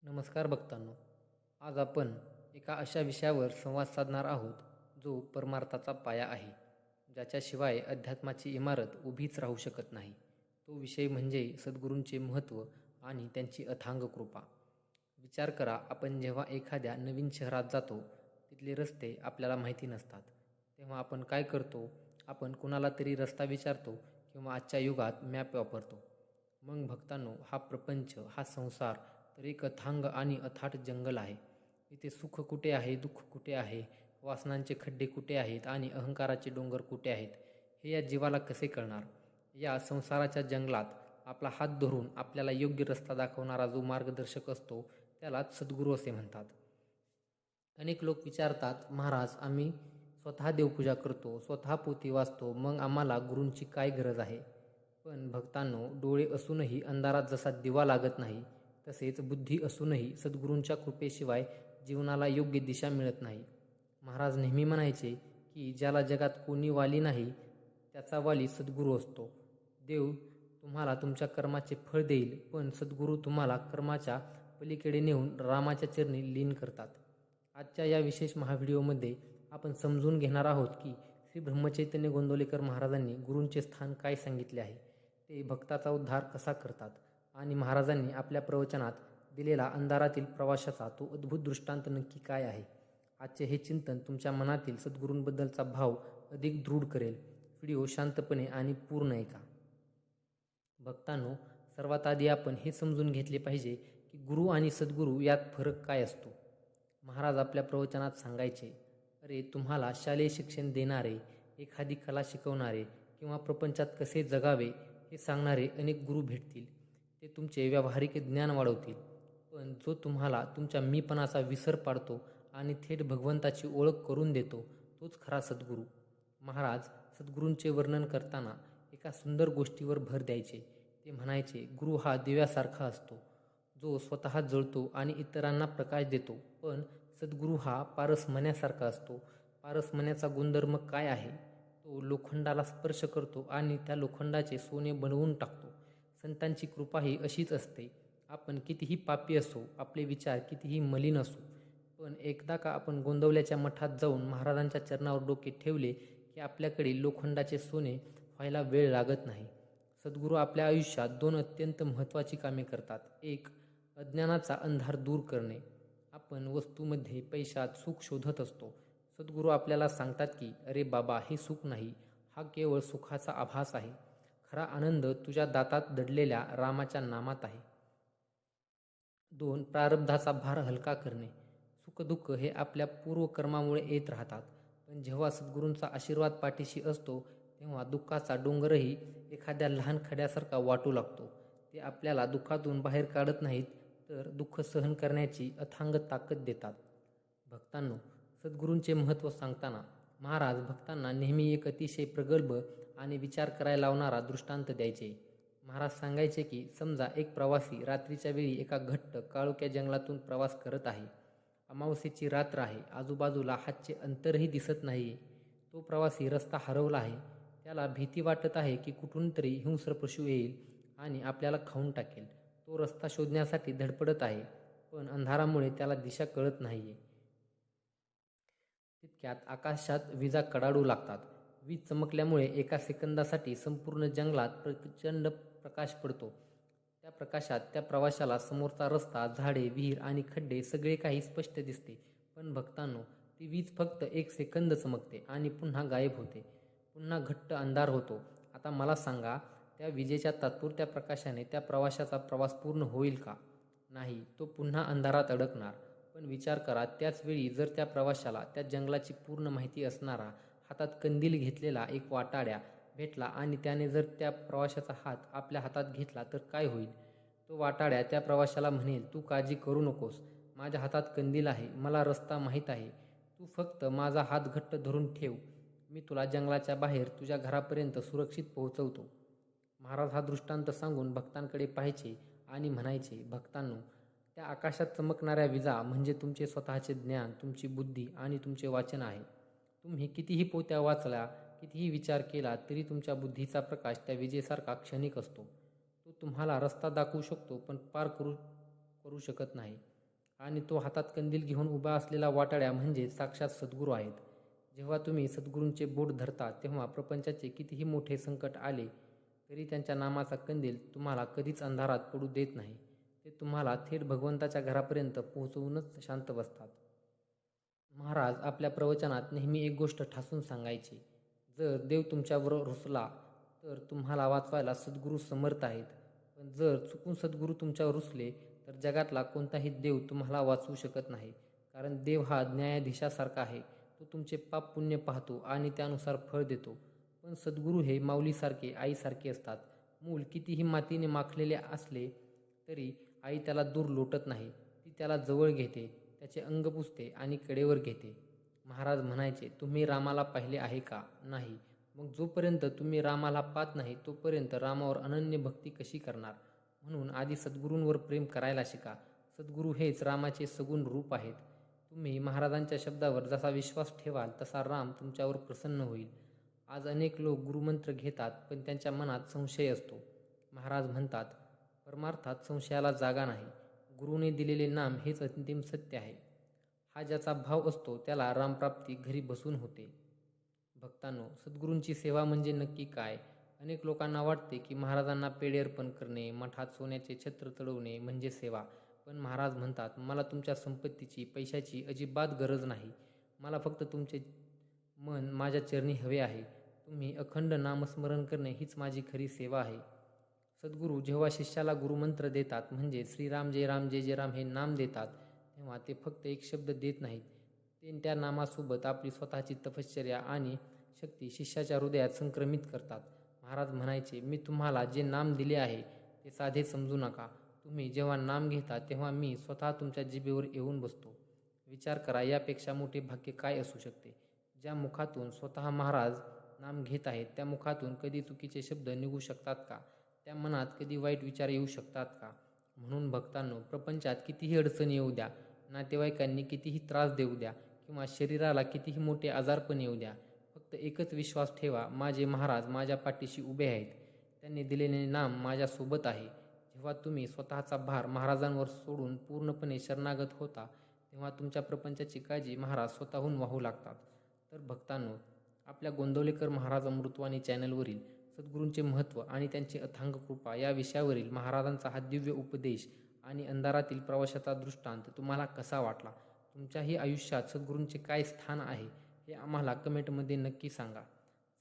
नमस्कार भक्तांनो. आज आपण एका अशा विषयावर संवाद साधणार आहोत जो परमार्थाचा पाया आहे, ज्याच्याशिवाय अध्यात्माची इमारत उभीच राहू शकत नाही. तो विषय म्हणजे सद्गुरूंचे महत्त्व आणि त्यांची अथांग कृपा. विचार करा, आपण जेव्हा एखाद्या नवीन शहरात जातो, तिथले रस्ते आपल्याला माहिती नसतात, तेव्हा आपण काय करतो? आपण कुणाला तरी रस्ता विचारतो किंवा आजच्या युगात मॅप वापरतो. मग भक्तांनो, हा प्रपंच, हा संसार तर एक अथांग आणि अथाट जंगल आहे. इथे सुख कुठे आहे, दुःख कुठे आहे, वासनांचे खड्डे कुठे आहेत आणि अहंकाराचे डोंगर कुठे आहेत, हे या जीवाला कसे कळणार? या संसाराच्या जंगलात आपला हात धरून आपल्याला योग्य रस्ता दाखवणारा जो मार्गदर्शक असतो, त्यालाच सद्गुरू असे म्हणतात. अनेक लोक विचारतात, महाराज, आम्ही स्वतः देवपूजा करतो, स्वतः पोथी वाचतो, मग आम्हाला गुरूंची काय गरज आहे? पण भक्तांनो, डोळे असूनही अंधारात जसा दिवा लागत नाही, तसेच बुद्धी असूनही सद्गुरूंच्या कृपेशिवाय जीवनाला योग्य दिशा मिळत नाही. महाराज नेहमी म्हणायचे की ज्याला जगात कोणी वाली नाही, त्याचा वाली सद्गुरू असतो. देव तुम्हाला तुमच्या कर्माचे फळ देईल, पण सद्गुरू तुम्हाला कर्माच्या पलीकडे नेऊन रामाच्या चरणी लीन करतात. आजच्या या विशेष महाव्हिडिओमध्ये आपण समजून घेणार आहोत की श्री ब्रह्मचैतन्य गोंदवलेकर महाराजांनी गुरूंचे स्थान काय सांगितले आहे, ते भक्ताचा उद्धार कसा करतात आणि महाराजांनी आपल्या प्रवचनात दिलेला अंधारातील प्रवाशाचा तो अद्भुत दृष्टांत नक्की काय आहे. आजचे हे चिंतन तुमच्या मनातील सद्गुरूंबद्दलचा भाव अधिक दृढ करेल. व्हिडिओ शांतपणे आणि पूर्ण ऐका. भक्तांनो, सर्वात आधी आपण हे समजून घेतले पाहिजे की गुरु आणि सद्गुरू यात फरक काय असतो. महाराज आपल्या प्रवचनात सांगायचे, अरे, तुम्हाला शालेय शिक्षण देणारे, एखादी कला शिकवणारे किंवा प्रपंचात कसे जगावे हे सांगणारे अनेक गुरु भेटतील. ते तुमचे व्यावहारिक ज्ञान वाढवतील, पण जो तुम्हाला तुमच्या मीपणाचा विसर पाडतो आणि थेट भगवंताची ओळख करून देतो, तोच खरा सद्गुरू. महाराज सद्गुरूंचे वर्णन करताना एका सुंदर गोष्टीवर भर द्यायचे. ते म्हणायचे, गुरु हा दिव्यासारखा असतो, जो स्वतः जळतो आणि इतरांना प्रकाश देतो. पण सद्गुरू हा पारसमण्यासारखा असतो. पारसमण्याचा गुणधर्म काय आहे? तो लोखंडाला स्पर्श करतो आणि त्या लोखंडाचे सोने बनवून टाकतो. संतांची कृपा ही अशीच असते. आपण कितीही पापी असो, आपले विचार कितीही मलिन असो, पण एकदा का आपण गोंदवल्याच्या मठात जाऊन महाराजांच्या चरणावर डोके ठेवले की आपल्याकडे लोखंडाचे सोने व्हायला वेळ लागत नाही. सद्गुरू आपल्या आयुष्यात दोन अत्यंत महत्त्वाची कामे करतात. एक, अज्ञानाचा अंधार दूर करणे. आपण वस्तूमध्ये, पैशात सुख शोधत असतो. सद्गुरू आपल्याला सांगतात की अरे बाबा, हे सुख नाही, हा केवळ सुखाचा आभास आहे. खरा आनंद तुझ्या दातात दडलेल्या रामाच्या नामात आहे. दोन, प्रारब्धाचा भार हलका करणे. सुखदुःख हे आपल्या पूर्वकर्मामुळे येत राहतात, पण जेव्हा सद्गुरूंचा आशीर्वाद पाठीशी असतो, तेव्हा दुःखाचा डोंगरही एखाद्या लहान खड्यासारखा वाटू लागतो. ते आपल्याला दुःखातून बाहेर काढत नाहीत, तर दुःख सहन करण्याची अथांग ताकद देतात. भक्तांनो, सद्गुरूंचे महत्त्व सांगताना महाराज भक्तांना नेहमी एक अतिशय प्रगल्भ आणि विचार करायला लावणारा दृष्टांत द्यायचे. महाराज सांगायचे की समजा एक प्रवासी रात्रीच्या वेळी एका घट्ट काळोख्या जंगलातून प्रवास करत आहे. अमावस्येची रात्र आहे, आजूबाजूला हातचे अंतरही दिसत नाही. तो प्रवासी रस्ता हरवला आहे. त्याला भीती वाटत आहे की कुठून तरी हिंस्र पशु येईल आणि आपल्याला खाऊन टाकेल. तो रस्ता शोधण्यासाठी धडपडत आहे, पण अंधारामुळे त्याला दिशा कळत नाहीये. तितक्यात आकाशात विजा कडाडू लागतात. वीज चमकल्यामुळे एका सेकंदासाठी संपूर्ण जंगलात प्रचंड प्रकाश पडतो. त्या प्रकाशात त्या प्रवाशाला समोरचा रस्ता, झाडे, विहीर आणि खड्डे सगळे काही स्पष्ट दिसते. पण भक्तांनो, ती वीज फक्त एक सेकंद चमकते आणि पुन्हा गायब होते. पुन्हा घट्ट अंधार होतो. आता मला सांगा, त्या विजेच्या तात्पुरत्या प्रकाशाने त्या प्रवाशाचा प्रवास पूर्ण होईल का? नाही, तो पुन्हा अंधारात अडकणार. पण विचार करा, त्याच वेळी जर त्या प्रवाशाला त्या जंगलाची पूर्ण माहिती असणारा, हातात कंदील घेतलेला एक वाटाड्या भेटला आणि त्याने जर त्या प्रवाशाचा हात आपल्या हातात घेतला, तर काय होईल? तो वाटाड्या त्या प्रवाशाला म्हणेल, तू काळजी करू नकोस, माझ्या हातात कंदील आहे, मला रस्ता माहीत आहे, तू फक्त माझा हात घट्ट धरून ठेव, मी तुला जंगलाच्या बाहेर तुझ्या घरापर्यंत सुरक्षित पोहोचवतो. महाराज हा दृष्टांत सांगून भक्तांकडे पाहायचे आणि म्हणायचे, भक्तांनो, त्या आकाशात चमकणाऱ्या विजा म्हणजे तुमचे स्वतःचे ज्ञान, तुमची बुद्धी आणि तुमचे वाचन आहे. तुम्ही कितीही पोथ्या वाचल्या, कितीही विचार केला, तरी तुमच्या बुद्धीचा प्रकाश त्या विजेसारखा क्षणिक असतो. तो तुम्हाला रस्ता दाखवू शकतो, पण पार करू शकत नाही. आणि तो हातात कंदील घेऊन उभा असलेला वाटाड्या म्हणजे साक्षात सद्गुरू आहेत. जेव्हा तुम्ही सद्गुरूंचे बोट धरता तेव्हा प्रपंचाचे कितीही मोठे संकट आले तरी त्यांच्या नामाचा कंदील तुम्हाला कधीच अंधारात पडू देत नाही. ते तुम्हाला थेट भगवंताच्या घरापर्यंत पोहोचवूनच शांत बसतात. महाराज आपल्या प्रवचनात नेहमी एक गोष्ट ठासून सांगायचे, जर देव तुमच्यावर रुसला तर तुम्हाला वाचवायला सद्गुरू समर्थ आहेत, पण जर चुकून सद्गुरू तुमच्यावर रुसले तर जगातला कोणताही देव तुम्हाला वाचवू शकत नाही. कारण देव हा न्यायाधीशासारखा आहे. तो तुमचे पाप पुण्य पाहतो आणि त्यानुसार फळ देतो. पण सद्गुरू हे माऊलीसारखे, आईसारखे असतात. मूल कितीही मातीने माखलेले असले तरी आई त्याला दूर लोटत नाही. ती त्याला जवळ घेते, त्याचे अंग पुसते आणि कडेवर घेते. महाराज म्हणायचे, तुम्ही रामाला पाहिले आहे का? नाही. मग जोपर्यंत तुम्ही रामाला पाहत नाही तोपर्यंत रामावर अनन्य भक्ती कशी करणार? म्हणून आधी सद्गुरूंवर प्रेम करायला शिका. सद्गुरू हेच रामाचे सगुण रूप आहेत. तुम्ही महाराजांच्या शब्दावर जसा विश्वास ठेवाल तसा राम तुमच्यावर प्रसन्न होईल. आज अनेक लोक गुरुमंत्र घेतात पण त्यांच्या मनात संशय असतो. महाराज म्हणतात, परमार्थात संशयाला जागा नाही. गुरुने दिलेले नाम हेच अंतिम सत्य आहे. हा ज्याचा भाव असतो त्याला रामप्राप्ती घरी बसून होते. भक्तांनो, सद्गुरूंची सेवा म्हणजे नक्की काय? अनेक लोकांना वाटते की महाराजांना पेढे अर्पण करणे, मठात सोन्याचे छत्र चढवणे म्हणजे सेवा. पण महाराज म्हणतात, मला तुमच्या संपत्तीची, पैशाची अजिबात गरज नाही. मला फक्त तुमचे मन माझ्या चरणी हवे आहे. तुम्ही अखंड नामस्मरण करणे हीच माझी खरी सेवा आहे. सद्गुरू जेव्हा शिष्याला गुरुमंत्र देतात म्हणजे श्रीराम जय राम जय जय राम हे नाम देतात, तेव्हा ते फक्त एक शब्द देत नाहीत. ते त्या नामासोबत आपली स्वतःची तपश्चर्या आणि शक्ती शिष्याच्या हृदयात संक्रमित करतात. महाराज म्हणायचे, मी तुम्हाला जे नाम दिले आहे ते साधे समजू नका. तुम्ही जेव्हा नाम घेता तेव्हा मी स्वतः तुमच्या जिभेवर येऊन बसतो. विचार करा, यापेक्षा मोठे भाग्य काय असू शकते? ज्या मुखातून स्वतः महाराज नाम घेत आहेत त्या मुखातून कधी चुकीचे शब्द निघू शकतात का? त्या मनात कधी वाईट विचार येऊ शकतात का? म्हणून भक्तांनो, प्रपंचात कितीही अडचणी येऊ द्या, नातेवाईकांनी कितीही त्रास देऊ द्या किंवा शरीराला कितीही मोठे आजारपण येऊ द्या, फक्त एकच विश्वास ठेवा, माझे महाराज माझ्या पाठीशी उभे आहेत. त्यांनी दिलेले नाम माझ्यासोबत आहे. जेव्हा तुम्ही स्वतःचा भार महाराजांवर सोडून पूर्णपणे शरणागत होता तेव्हा तुमच्या प्रपंचाची काळजी महाराज स्वतःहून वाहू लागतात. तर भक्तांनो, आपल्या गोंदवलेकर महाराज अमृतवाणी चॅनलवरील सद्गुरूंचे महत्त्व आणि त्यांची अथांग कृपा या विषयावरील महाराजांचा हा दिव्य उपदेश आणि अंधारातील प्रवासाचा दृष्टांत तुम्हाला कसा वाटला? तुमच्याही आयुष्यात सद्गुरूंचे काय स्थान आहे हे आम्हाला कमेंटमध्ये नक्की सांगा.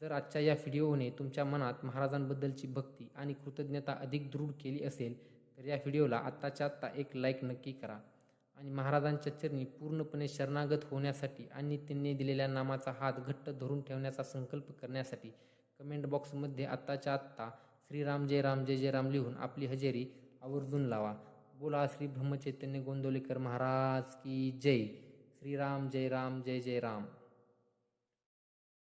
जर आजच्या या व्हिडिओने तुमच्या मनात महाराजांबद्दलची भक्ती आणि कृतज्ञता अधिक दृढ केली असेल तर या व्हिडिओला आत्ताच्या आत्ता एक लाईक नक्की करा. आणि महाराजांच्या चरणी पूर्णपणे शरणागत होण्यासाठी आणि त्यांनी दिलेल्या नामाचा हात घट्ट धरून ठेवण्याचा संकल्प करण्यासाठी कमेंट बॉक्समध्ये आत्ताच्या आत्ता श्रीराम जय राम जय जय राम लिहून आपली हजेरी आवर्जून लावा. बोला श्री ब्रह्मचैतन्य गोंदवलेकर महाराज की जय. श्रीराम जय राम जय जय राम.